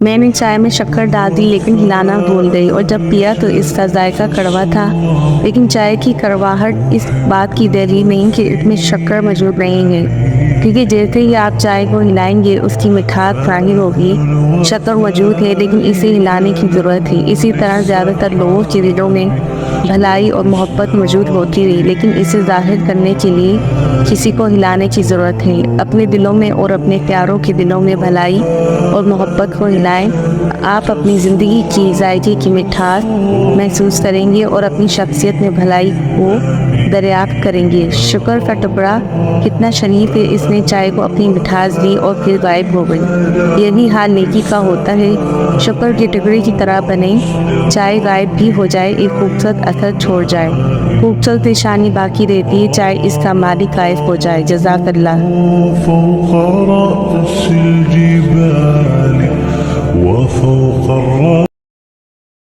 میں نے چائے میں شکر ڈال دی لیکن ہلانا بھول گئی اور جب پیا تو اس کا ذائقہ کڑوا تھا، لیکن چائے کی کڑواہٹ اس بات کی دلیل نہیں کہ اس میں شکر موجود نہیں ہے، کیونکہ جیسے ہی آپ چائے کو ہلائیں گے اس کی مٹھاس ظاہر ہوگی۔ شکر موجود ہے لیکن اسے ہلانے کی ضرورت ہے۔ اسی طرح زیادہ تر لوگوں کے دلوں میں بھلائی اور محبت موجود ہوتی رہی، لیکن اسے ظاہر کرنے کے لیے کسی کو ہلانے کی ضرورت ہے۔ اپنے دلوں میں اور اپنے پیاروں کے دلوں میں بھلائی اور محبت کو ہلائیں، آپ اپنی زندگی کی ذائقے کی مٹھاس محسوس کریں گے اور اپنی شخصیت میں بھلائی کو دریافت کریں گے۔ شکر کا ٹکڑا کتنا شریف ہے، اس نے چائے کو اپنی مٹھاس دی اور پھر غائب ہو گئی۔ یہی حال نیکی کا ہوتا ہے، شکر کے ٹکڑے کی طرح بنے، چائے غائب بھی ہو جائے، ایک خوبصورت اثر چھوڑ جائے، خوبصورت نشانی باقی رہتی ہے، چاہے اس کا مالک غائب ہو جائے۔ جزاک اللہ۔ فوق رأس الجبال وفوق الرأس